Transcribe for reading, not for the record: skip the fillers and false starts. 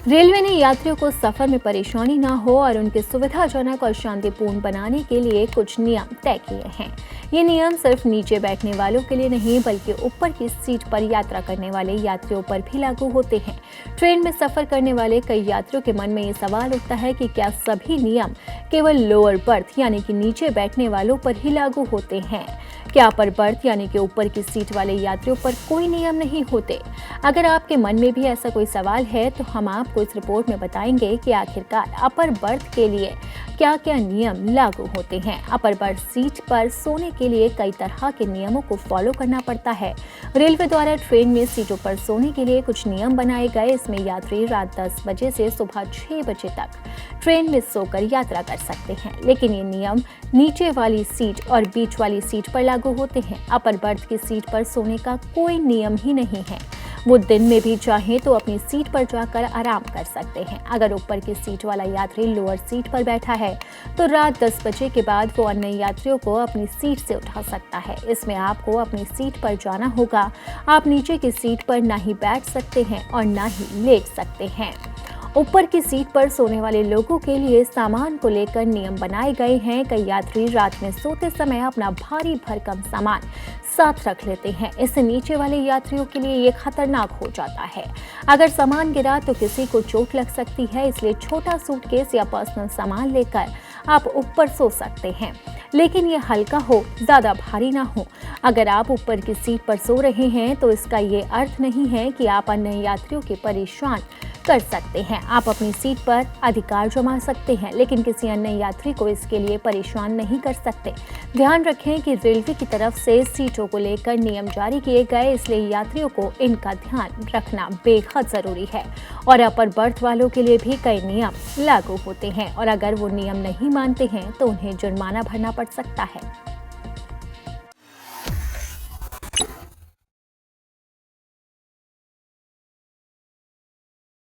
Railway ने यात्रियों को सफर में परेशानी न हो और उनके सुविधाजनक और शांतिपूर्ण बनाने के लिए कुछ नियम तय किए हैं। ये नियम सिर्फ नीचे बैठने वालों के लिए नहीं बल्कि ऊपर की सीट पर यात्रा करने वाले यात्रियों पर भी लागू होते हैं। ट्रेन में सफर करने वाले कई यात्रियों के मन में ये सवाल उठता है कि क्या सभी नियम केवल लोअर बर्थ यानी कि नीचे बैठने वालों पर ही लागू होते हैं? क्या अपर बर्थ यानी कि ऊपर की सीट वाले यात्रियों पर कोई नियम नहीं होते? अगर आपके मन में भी ऐसा कोई सवाल है तो हम आपको इस रिपोर्ट में बताएंगे कि आखिरकार अपर बर्थ के लिए क्या क्या नियम लागू होते हैं। अपर बर्थ सीट पर सोने के लिए कई तरह के नियमों को फॉलो करना पड़ता है। रेलवे द्वारा ट्रेन में सीटों पर सोने के लिए कुछ नियम बनाए गए। इसमें यात्री रात 10 बजे से सुबह 6 बजे तक ट्रेन में सोकर यात्रा कर सकते हैं, लेकिन ये नियम नीचे वाली सीट और बीच वाली सीट पर लागू होते हैं। अपर बर्थ की सीट पर सोने का कोई नियम ही नहीं है। वो दिन में भी चाहें तो अपनी सीट पर जाकर आराम कर सकते हैं। अगर ऊपर की सीट वाला यात्री लोअर सीट पर बैठा है तो रात 10 बजे के बाद वो अन्य यात्रियों को अपनी सीट से उठा सकता है। इसमें आपको अपनी सीट पर जाना होगा। आप नीचे की सीट पर ना ही बैठ सकते हैं और ना ही लेट सकते हैं। ऊपर की सीट पर सोने वाले लोगों के लिए सामान को लेकर नियम बनाए गए हैं। कई यात्री रात में सोते समय अपना भारी भरकम सामान साथ रख लेते हैं। इससे नीचे वाले यात्रियों के लिए ये खतरनाक हो जाता है। अगर सामान गिरा तो किसी को चोट लग सकती है, इसलिए छोटा सूटकेस या पर्सनल सामान लेकर आप ऊपर सो सकते हैं, लेकिन ये हल्का हो, ज्यादा भारी ना हो। अगर आप ऊपर की सीट पर सो रहे हैं तो इसका ये अर्थ नहीं है कि आप अन्य यात्रियों के परेशान कर सकते हैं। आप अपनी सीट पर अधिकार जमा सकते हैं, लेकिन किसी अन्य यात्री को इसके लिए परेशान नहीं कर सकते। ध्यान रखें कि रेलवे की तरफ से सीटों को लेकर नियम जारी किए गए, इसलिए यात्रियों को इनका ध्यान रखना बेहद जरूरी है। और अपर बर्थ वालों के लिए भी कई नियम लागू होते हैं और अगर वो नियम नहीं मानते हैं तो उन्हें जुर्माना भरना पड़ सकता है।